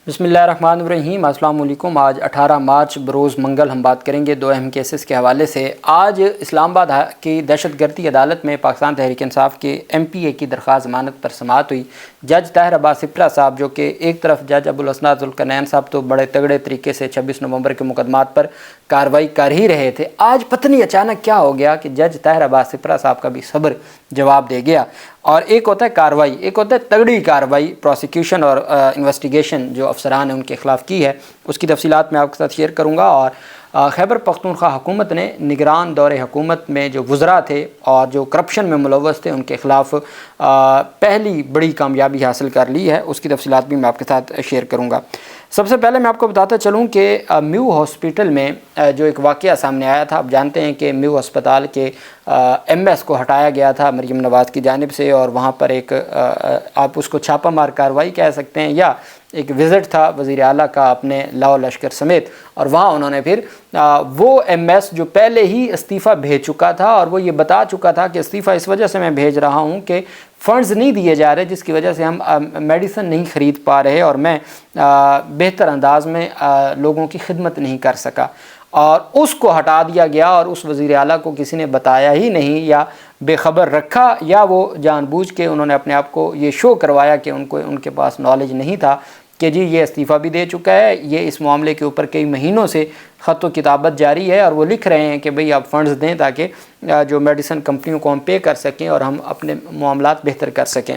بسم اللہ الرحمن الرحیم۔ السلام علیکم۔ آج 18 مارچ بروز منگل ہم بات کریں گے دو اہم کیسز کے حوالے سے۔ آج اسلام آباد کی دہشت گردی عدالت میں پاکستان تحریک انصاف کے ایم پی اے کی درخواست ضمانت پر سماعت ہوئی۔ جج طاہر عباس سپرہ صاحب، جو کہ ایک طرف جج ابوالاسناد ذوالقرنین صاحب تو بڑے تگڑے طریقے سے 26 نومبر کے مقدمات پر کارروائی کر ہی رہے تھے، آج پتہ نہیں اچانک کیا ہو گیا کہ جج طاہر عباس سپرہ صاحب کا بھی صبر جواب دے گیا۔ اور ایک ہوتا ہے کارروائی، ایک ہوتا ہے تگڑی کارروائی، پروسیکیوشن اور انویسٹیگیشن جو افسران نے ان کے خلاف کی ہے، اس کی تفصیلات میں آپ کے ساتھ شیئر کروں گا۔ اور خیبر پختونخوا حکومت نے نگران دور حکومت میں جو وزراء تھے اور جو کرپشن میں ملوث تھے ان کے خلاف پہلی بڑی کامیابی حاصل کر لی ہے، اس کی تفصیلات بھی میں آپ کے ساتھ شیئر کروں گا۔ سب سے پہلے میں آپ کو بتاتا چلوں کہ میو ہاسپٹل میں جو ایک واقعہ سامنے آیا تھا، آپ جانتے ہیں کہ میو ہسپتال کے ایم ایس کو ہٹایا گیا تھا مریم نواز کی جانب سے، اور وہاں پر ایک آپ اس کو چھاپہ مار کارروائی کہہ سکتے ہیں یا ایک وزٹ تھا وزیر اعلیٰ کا اپنے لاء و لشکر سمیت، اور وہاں انہوں نے پھر وہ ایم ایس جو پہلے ہی استعفیٰ بھیج چکا تھا اور وہ یہ بتا چکا تھا کہ استعفیٰ اس وجہ سے میں بھیج رہا ہوں کہ فنڈز نہیں دیے جا رہے، جس کی وجہ سے ہم میڈیسن نہیں خرید پا رہے اور میں بہتر انداز میں لوگوں کی خدمت نہیں کر سکا، اور اس کو ہٹا دیا گیا اور اس وزیر اعلیٰ کو کسی نے بتایا ہی نہیں یا بے خبر رکھا، یا وہ جان بوجھ کے انہوں نے اپنے آپ کو یہ شو کروایا کہ ان کے پاس نالج نہیں تھا کہ جی یہ استعفیٰ بھی دے چکا ہے، یہ اس معاملے کے اوپر کئی مہینوں سے خط و کتابت جاری ہے اور وہ لکھ رہے ہیں کہ بھئی آپ فنڈز دیں تاکہ جو میڈیسن کمپنیوں کو ہم پے کر سکیں اور ہم اپنے معاملات بہتر کر سکیں۔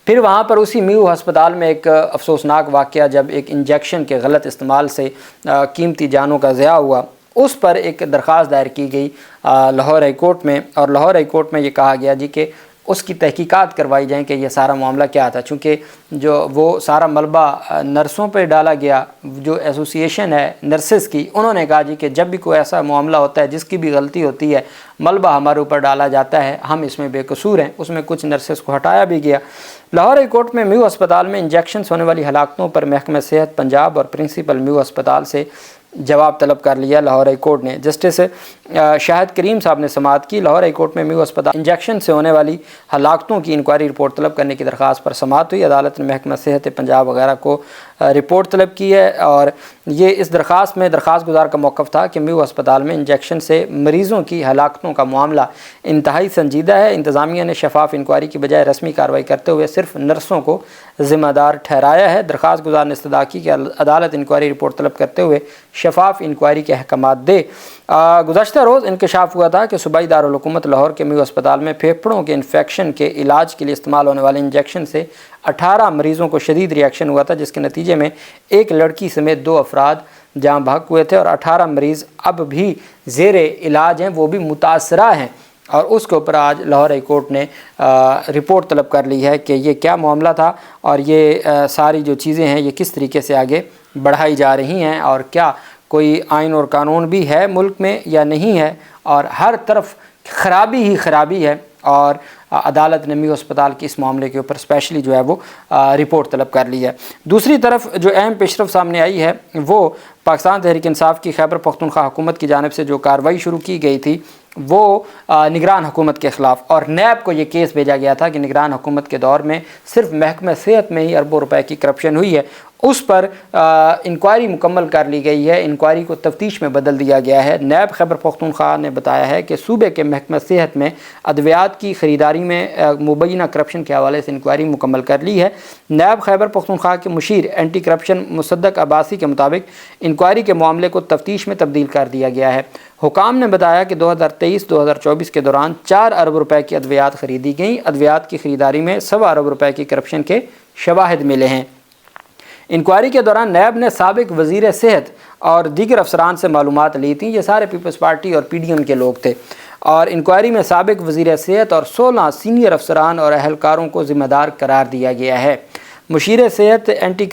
پھر وہاں پر اسی میو ہسپتال میں ایک افسوسناک واقعہ جب ایک انجیکشن کے غلط استعمال سے قیمتی جانوں کا ضیاع ہوا، اس پر ایک درخواست دائر کی گئی لاہور ہائی کورٹ میں، اور لاہور ہائی کورٹ میں یہ کہا گیا جی کہ اس کی تحقیقات کروائی جائیں کہ یہ سارا معاملہ کیا تھا، چونکہ جو وہ سارا ملبہ نرسوں پہ ڈالا گیا، جو ایسوسیشن ہے نرسز کی، انہوں نے کہا جی کہ جب بھی کوئی ایسا معاملہ ہوتا ہے جس کی بھی غلطی ہوتی ہے، ملبہ ہمارے اوپر ڈالا جاتا ہے، ہم اس میں بے قصور ہیں، اس میں کچھ نرسز کو ہٹایا بھی گیا۔ لاہور ہائی کورٹ میں میو ہسپتال میں انجیکشنز ہونے والی ہلاکتوں پر محکمہ صحت پنجاب اور پرنسپل میو ہسپتال سے جواب طلب کر لیا لاہور ہائی کورٹ نے۔ جسٹس شاہد کریم صاحب نے سماعت کی۔ لاہور ہائی کورٹ میں میو ہسپتال انجیکشن سے ہونے والی ہلاکتوں کی انکوائری رپورٹ طلب کرنے کی درخواست پر سماعت ہوئی۔ عدالت نے محکمہ صحت پنجاب وغیرہ کو رپورٹ طلب کی ہے، اور یہ اس درخواست میں درخواست گزار کا موقف تھا کہ میو ہسپتال میں انجیکشن سے مریضوں کی ہلاکتوں کا معاملہ انتہائی سنجیدہ ہے۔ انتظامیہ نے شفاف انکوائری کی بجائے رسمی کارروائی کرتے ہوئے صرف نرسوں کو ذمہ دار ٹھہرایا ہے۔ درخواست گزار نے استدعا کی کہ عدالت انکوائری رپورٹ طلب کرتے ہوئے شفاف انکوائری کے احکامات دے۔ گزشتہ روز انکشاف ہوا تھا کہ صوبائی دارالحکومت لاہور کے میو ہسپتال میں پھیپھڑوں کے انفیکشن کے علاج کے لیے استعمال ہونے والے انجیکشن سے 18 مریضوں کو شدید ریاکشن ہوا تھا، جس کے نتیجے میں ایک لڑکی سمیت 2 افراد جاں بحق ہوئے تھے اور 18 مریض اب بھی زیر علاج ہیں، وہ بھی متاثرہ ہیں، اور اس کے اوپر آج لاہور ہائی کورٹ نے رپورٹ طلب کر لی ہے کہ یہ کیا معاملہ تھا اور یہ ساری جو چیزیں ہیں یہ کس طریقے سے آگے بڑھائی جا رہی ہیں، اور کیا کوئی آئین اور قانون بھی ہے ملک میں یا نہیں ہے، اور ہر طرف خرابی ہی خرابی ہے، اور عدالت نے میو ہسپتال کی اس معاملے کے اوپر اسپیشلی جو ہے وہ رپورٹ طلب کر لی ہے۔ دوسری طرف جو اہم پیش رفت سامنے آئی ہے وہ پاکستان تحریک انصاف کی خیبر پختونخوا حکومت کی جانب سے جو کارروائی شروع کی گئی تھی وہ نگران حکومت کے خلاف، اور نیب کو یہ کیس بھیجا گیا تھا کہ نگران حکومت کے دور میں صرف محکمہ صحت میں ہی اربوں روپے کی کرپشن ہوئی ہے، اس پر انکوائری مکمل کر لی گئی ہے، انکوائری کو تفتیش میں بدل دیا گیا ہے۔ نیب خیبر پختونخوا نے بتایا ہے کہ صوبے کے محکمہ صحت میں ادویات کی خریداری میں مبینہ کرپشن کے حوالے سے انکوائری مکمل کر لی ہے۔ نیب خیبر پختونخوا کے مشیر اینٹی کرپشن مصدق عباسی کے مطابق انکوائری کے معاملے کو تفتیش میں تبدیل کر دیا گیا ہے۔ حکام نے بتایا کہ 2023-2024 کے دوران 4 ارب روپے کی ادویات خریدی گئیں۔ ادویات کی خریداری میں 1.25 ارب روپے کی کرپشن کے شواہد ملے ہیں۔ انکوائری کے دوران نیب نے سابق وزیر صحت اور دیگر افسران سے معلومات لی تھیں، یہ سارے پیپلز پارٹی اور پی ڈی ایم کے لوگ تھے، اور انکوائری میں سابق وزیر صحت اور 16 سینئر افسران اور اہلکاروں کو ذمہ دار قرار دیا گیا ہے۔ مشیر اینٹی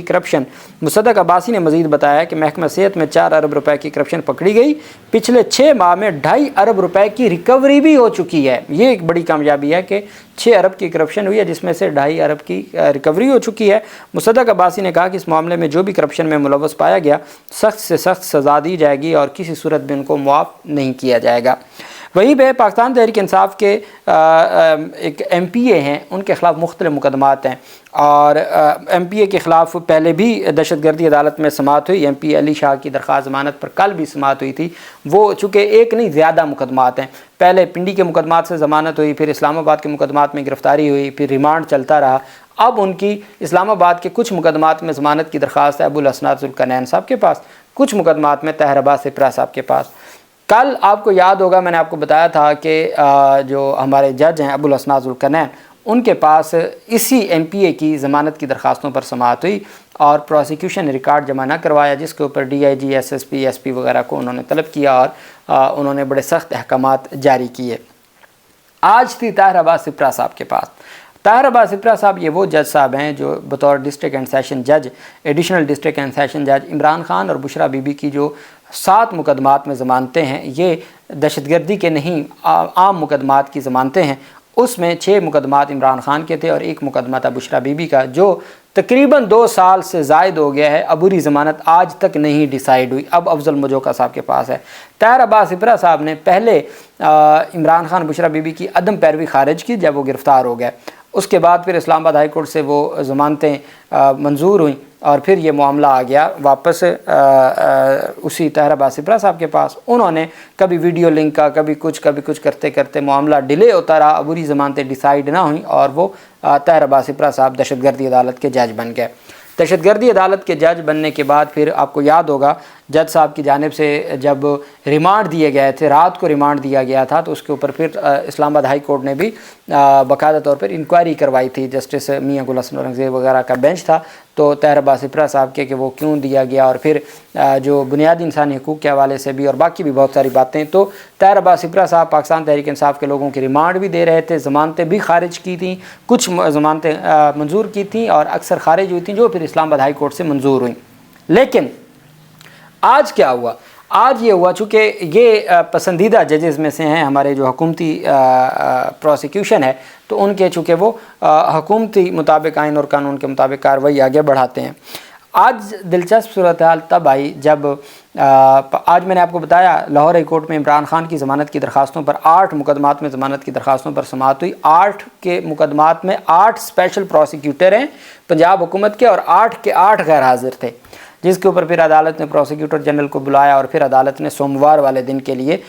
کرپشن مصدق عباسی نے مزید بتایا کہ محکمہ صحت میں 4 ارب روپے کی کرپشن پکڑی گئی، پچھلے 6 ماہ میں 2.5 ارب روپے کی ریکوری بھی ہو چکی ہے۔ یہ ایک بڑی کامیابی ہے کہ 6 ارب کی کرپشن ہوئی ہے جس میں سے 2.5 ارب کی ریکوری ہو چکی ہے۔ مصدق عباسی نے کہا کہ اس معاملے میں جو بھی کرپشن میں ملوث پایا گیا سخت سے سخت سزا دی جائے گی اور کسی صورت میں ان کو معاف نہیں کیا جائے گا۔ वहीं पे पाकिस्तान तहरीक इंसाफ के एक MPA हैं, उनके ख़िलाफ़ मुख्तलिफ़ मुकदमात हैं और MPA के ख़िलाफ़ पहले भी दहशत गर्दी अदालत में समाअत हुई। MP अली शाह की दरख्वास्त ज़मानत पर कल भी समाअत हुई थी। वो चूँकि एक नहीं ज़्यादा मुकदमात हैं, पहले पिंडी के मुकदमात से ज़मानत हुई, फिर इस्लामाबाद के मुकदमात में गिरफ़्तारी हुई, फिर रिमांड चलता रहा। अब उनकी इस्लामाबाद के कुछ मुकदमात में ज़मानत की दरख्वास्त है अबुल असनाद ज़ुल्करनैन साहब के पास, कुछ मुकदमात में ताहिर अब्बास सिप्रा साहब के पास। कल आपको याद होगा मैंने आपको बताया था कि जो हमारे जज हैं अबुल असनाद ज़ुल्करनैन, उनके पास इसी MPA की ज़मानत की दरख्वास्तों पर समाअत हुई और प्रोसिक्यूशन ने रिकॉर्ड जमा न करवाया, जिसके ऊपर DIG SSP SP वगैरह को उन्होंने तलब किया और उन्होंने बड़े सख्त अहकामात जारी किए। आज थी ताहिर अब्बास सिप्रा साहब के पास। ताहिर अब्बास सिप्रा साहब ये वो जज साहब हैं जो बतौर डिस्ट्रिक्ट एंड सेशन जज, एडिशनल डिस्ट्रिक्ट एंड सेशन जज इमरान खान और बुशरा बीबी की जो 7 मुकदमात में ज़मानतें हैं, ये दहशतगर्दी के नहीं आम मुकदमात की ज़मानतें हैं। उसमें 6 मुकदमात इमरान खान के थे और 1 मुकदमा था बुशरा बीबी का, जो तकरीबन 2 साल से ज़ायद हो गया है। अबूरी ज़मानत आज तक नहीं डिसाइड हुई, अब अफजल मजोका साहब के पास है। ताहिर अब्बास सिप्रा साहब ने पहले इमरान खान बुशरा बीबी की अदम पैरवी खारिज की जब वो गिरफ़्तार हो गए। उसके बाद फिर इस्लामाबाद हाई कोर्ट से वो ज़मानतें मंजूर हुई और फिर ये मामला आ गया वापस उसी ताहिर अब्बास सिप्रा साहब के पास। उन्होंने कभी वीडियो लिंक का, कभी कुछ करते करते मामला डिले होता रहा, अबूरी ज़मानतें डिसाइड ना हुई और वो ताहिर अब्बास सिप्रा साहब दहशतगर्दी अदालत के जज बन गए। दहशतगर्दी अदालत के जज बनने के बाद फिर आपको याद होगा जज साहब की जानिब से जब रिमांड दिए गए थे, रात को रिमांड दिया गया था, तो उसके ऊपर फिर इस्लामाबाद हाई कोर्ट ने भी बाकायदा तौर पर इंक्वायरी करवाई थी। जस्टिस मियां गुल हसन औरंगज़ेब वगैरह का बेंच था, तो ताहिर अब्बास सिप्रा साहब के कि वो क्यों दिया गया और फिर जो बुनियादी इंसानी हकूक़ के हवाले से भी और बाकी भी बहुत सारी बातें। तो ताहिर अब्बास सिप्रा साहब पाकिस्तान तहरीक इंसाफ के लोगों की रिमांड भी दे रहे थे, ज़मानतें भी खारिज की थी, कुछ ज़मानतें मंजूर की थी और अक्सर खारिज हुई थी जो फिर इस्लामाबाद हाई कोर्ट से मंजूर हुई। लेकिन आज क्या हुआ? आज ये हुआ चूँकि ये पसंदीदा जजेस में से हैं हमारे जो हुकूमती प्रोसिक्यूशन है, तो उनके चूँकि वो हुकूमती मुताबिक आइन और कानून के मुताबिक कार्रवाई आगे बढ़ाते हैं। आज दिलचस्प सूरत हाल तब आई जब आज मैंने आपको बताया लाहौर हाई कोर्ट में इमरान खान की ज़मानत की दरख्वास्तों पर 8 मुकदमात में ज़मानत की दरख्वास्तों पर समाअत हुई। 8 के मुकदमात में 8 स्पेशल प्रोसिक्यूटर हैं पंजाब हुकूमत के और 8 के 8 गैर हाजिर थे, जिसके ऊपर फिर अदालत ने प्रोसिक्यूटर जनरल को बुलाया और फिर अदालत ने सोमवार वाले दिन के लिए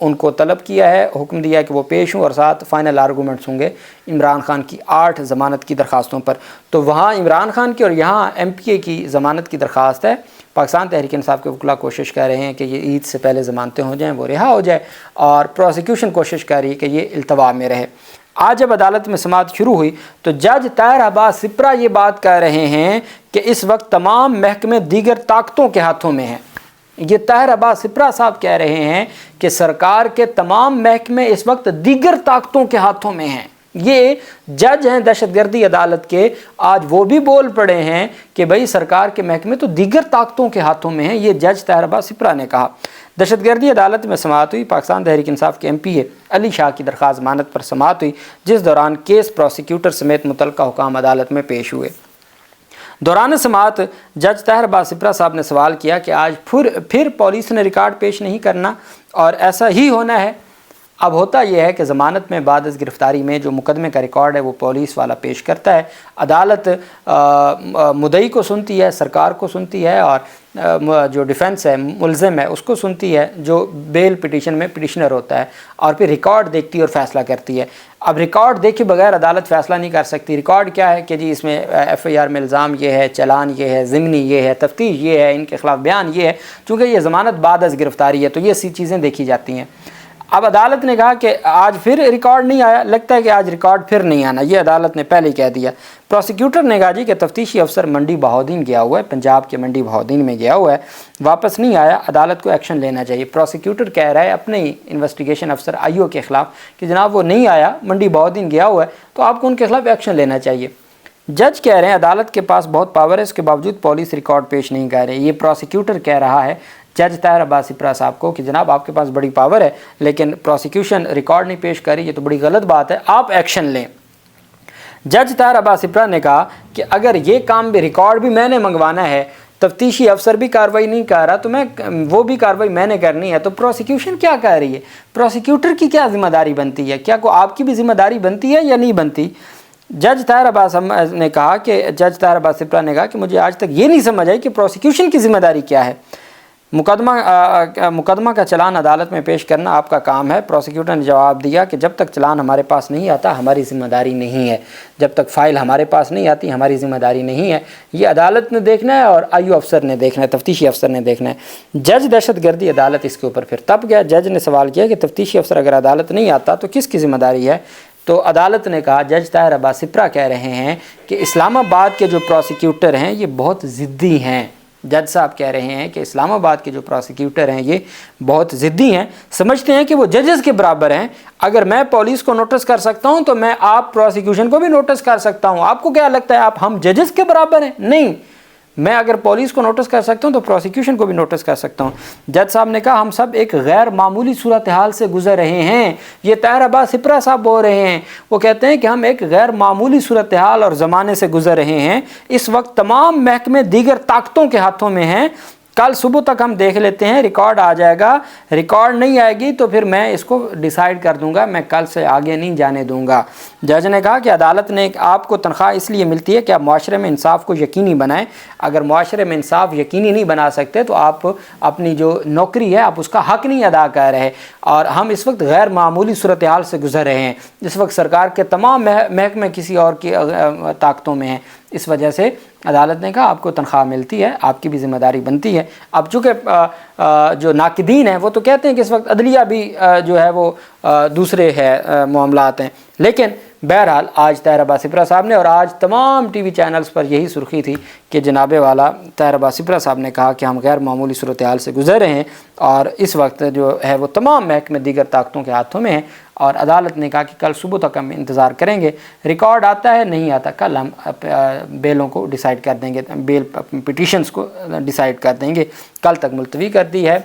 उनको तलब किया है, हुक्म दिया है कि वो पेश हों और साथ फाइनल आर्गूमेंट्स होंगे इमरान खान की 8 ज़मानत की दरख्वास्तों पर। तो वहाँ इमरान खान की और यहाँ MPA की ज़मानत की दरख्वास्त है। पाकिस्तान तहरीक इंसाफ के वकील कोशिश कर रहे हैं कि ये ईद से पहले ज़मानतें हो जाएँ, वो रिहा हो जाए, और प्रोसिक्यूशन कोशिश कर रही है कि ये इल्तवा में रहे। आज जब अदालत में समाअत शुरू हुई तो जज ताहिर अब्बास सिप्रा ये बात कह रहे हैं कि इस वक्त तमाम महकमे दीगर ताकतों के हाथों में हैं। ये ताहिर अब्बास सिप्रा साहब कह रहे हैं कि सरकार के तमाम महकमे इस वक्त दीगर ताकतों के हाथों में हैं। ये जज हैं दहशतगर्दी अदालत के, आज वो भी बोल पड़े हैं कि भाई सरकार के महकमे तो दीगर ताकतों के हाथों में हैं। ये जज ताहिर अब्बास सिप्रा ने कहा। दहशतगर्दी अदालत में समाअत हुई। पाकिस्तान तहरीक इंसाफ के MPA अली शाह की दरख्वास्त ज़मानत पर समाअत हुई, जिस दौरान केस प्रोसिक्यूटर समेत मुतल्लिका हुकाम अदालत में पेश हुए। दौरान समाअत जज ताहिर अब्बास सिप्रा साहब ने सवाल किया कि आज फिर पुलिस ने रिकॉर्ड पेश नहीं करना और ऐसा ही होना है। अब होता यह है कि ज़मानत में बाद अज़ गिरफ़्तारी में जो मुकदमे का रिकॉर्ड है वो पुलिस वाला पेश करता है, अदालत मुद्दई को सुनती है, सरकार को सुनती है और जो डिफेंस है मुल्ज़िम है उसको सुनती है, जो बेल पिटीशन में पिटिशनर होता है, और फिर रिकॉर्ड देखती है और फ़ैसला करती है। अब रिकॉर्ड देखे बगैर अदालत फ़ैसला नहीं कर सकती। रिकॉर्ड क्या है कि जी इसमें FIR में इल्ज़ाम ये है, चलान ये है, ज़िमनी ये है, तफ्तीश ये है, इनके ख़िलाफ़ बयान ये है। चूँकि ये ज़मानत बाद अज़ गिरफ़्तारी है तो ये सी चीज़ें देखी जाती हैं। अब अदालत ने कहा कि आज फिर रिकॉर्ड नहीं आया, लगता है कि आज रिकॉर्ड फिर नहीं आना, ये अदालत ने पहले ही कह दिया। प्रोसिक्यूटर ने कहा जी कि तफ्तीशी अफसर मंडी बहाउद्दीन गया हुआ है, पंजाब के मंडी बहाउद्दीन में गया हुआ है, वापस नहीं आया, अदालत को एक्शन लेना चाहिए। प्रोसिक्यूटर कह रहा है अपने ही इन्वेस्टिगेशन अफसर IO के ख़िलाफ़ कि जनाब वो नहीं आया, मंडी बहाउद्दीन गया हुआ है, तो आपको उनके खिलाफ एक्शन लेना चाहिए। जज कह रहे हैं अदालत के पास बहुत पावर है, इसके बावजूद पुलिस रिकॉर्ड पेश नहीं कर रही। ये प्रोसिक्यूटर कह रहा है जज ताहिर अब्बास सिप्रा साहब को कि जनाब आपके पास बड़ी पावर है लेकिन प्रोसिक्यूशन रिकॉर्ड नहीं पेश करी, ये तो बड़ी गलत बात है, आप एक्शन लें। जज ताहिर अब्बास सिप्रा ने कहा कि अगर ये काम भी रिकॉर्ड भी मैंने मंगवाना है तफ्तीशी अफसर भी कार्रवाई नहीं कर रहा तो वो भी कार्रवाई मैंने करनी है, तो प्रोसिक्यूशन क्या कह रही है? प्रोसिक्यूटर की क्या ज़िम्मेदारी बनती है? क्या को आपकी भी ज़िम्मेदारी बनती है या नहीं बनती? जज ताहिर अब्बास ने कहा कि जज ताहिर अब्बास सिप्रा ने कहा कि मुझे आज तक ये नहीं समझ आई कि प्रोसिक्यूशन की ज़िम्मेदारी क्या है। मुकदमा का चलान अदालत में पेश करना आपका काम है। प्रोसिक्यूटर ने जवाब दिया कि जब तक चलान हमारे पास नहीं आता हमारी ज़िम्मेदारी नहीं है, जब तक फ़ाइल हमारे पास नहीं आती हमारी ज़िम्मेदारी नहीं है। ये अदालत ने देखना है और आईयू अफसर ने देखना है, तफ्तीशी अफसर ने देखना है। जज दहशतगर्दी अदालत इसके ऊपर फिर तप गया। जज ने सवाल किया कि तफ्तीशी अफसर अगर अदालत नहीं आता तो किसकी ज़िम्मेदारी है? तो अदालत ने कहा, जज ताहिर अब्बास सिप्रा कह रहे हैं कि इस्लामाबाद के जो प्रोसिक्यूटर हैं ये बहुत ज़िद्दी हैं। जज साहब कह रहे हैं कि इस्लामाबाद के जो प्रोसिक्यूटर हैं ये बहुत ज़िद्दी हैं, समझते हैं कि वो जजेस के बराबर हैं। अगर मैं पुलिस को नोटिस कर सकता हूं तो मैं आप प्रोसिक्यूशन को भी नोटिस कर सकता हूं। आपको क्या लगता है हम जजेस के बराबर हैं? नहीं, मैं अगर पुलिस को नोटिस कर सकता हूं तो प्रोसिक्यूशन को भी नोटिस कर सकता हूं। जज साहब ने कहा, हम सब एक गैर मामूली सूरत हाल से गुजर रहे हैं। ये ताहिर अब्बास सिप्रा साहब बोल रहे हैं। वो कहते हैं कि हम एक गैर मामूली सूरत हाल और ज़माने से गुजर रहे हैं। इस वक्त तमाम महकमे दीगर ताकतों के हाथों में हैं। कल सुबह तक हम देख लेते हैं, रिकॉर्ड आ जाएगा। रिकॉर्ड नहीं आएगी तो फिर मैं इसको डिसाइड कर दूंगा, मैं कल से आगे नहीं जाने दूंगा। जज ने कहा कि अदालत ने आपको तनख्वाह इसलिए मिलती है कि आप माशरे में इंसाफ को यकीनी बनाएं। अगर माशरे में इंसाफ यकीनी नहीं बना सकते तो आप अपनी जो नौकरी है आप उसका हक़ नहीं अदा कर रहे। और हम इस वक्त गैर मामूली सूरत हाल से गुजर रहे हैं। इस वक्त सरकार के तमाम महकमे किसी और की ताकतों में हैं। इस वजह से अदालत ने कहा आपको तनख्वाह मिलती है, आपकी भी ज़िम्मेदारी बनती है। अब चूँकि जो नाकिदीन हैं वो तो कहते हैं कि इस वक्त अदलिया भी जो है वो दूसरे है मामलात हैं, लेकिन बहरहाल आज ताहिर अब्बास सिप्रा साहब ने और आज तमाम टीवी चैनल्स पर यही सुर्खी थी कि जनाबे वाला ताहिर अब्बास सिप्रा साहब ने कहा कि हम गैर मामूली सूरत हाल से गुजर रहे हैं और इस वक्त जो है वो तमाम महकमे दीगर ताकतों के हाथों में है। और अदालत ने कहा कि कल सुबह तक हम इंतज़ार करेंगे, रिकॉर्ड आता है नहीं आता कल हम बेलों को डिसाइड कर देंगे, बेल पिटीशंस को डिसाइड कर देंगे। कल तक मुलतवी कर दी है।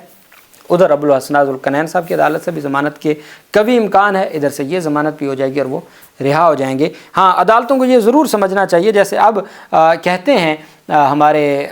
उधर अबुल हसन ज़ुल्करनैन साहब की अदालत से भी ज़मानत के कभी इम्कान है, इधर से ये ज़मानत भी हो जाएगी और वो रिहा हो जाएंगे। हाँ, अदालतों को ये ज़रूर समझना चाहिए, जैसे अब कहते हैं हमारे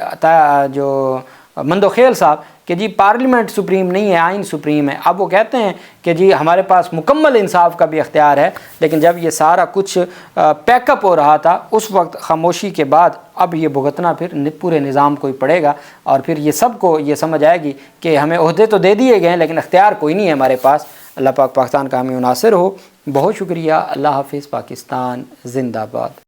जो मंदोखेल साहब कि जी पार्लियामेंट सुप्रीम नहीं है, आइन सुप्रीम है। अब वो कहते हैं कि जी हमारे पास मुकम्मल इंसाफ का भी इख्तियार है, लेकिन जब ये सारा कुछ पैकअप हो रहा था उस वक्त खामोशी के बाद अब ये भुगतना फिर पूरे निज़ाम को ही पड़ेगा और फिर ये सबको ये समझ आएगी कि हमें ओहदे तो दे दिए गए हैं लेकिन इख्तियार कोई नहीं है हमारे पास। अल्लाह पाक पाकिस्तान का हमें मुनासिर हो। बहुत शुक्रिया। अल्लाह हाफ़िज़। पाकिस्तान ज़िंदाबाद।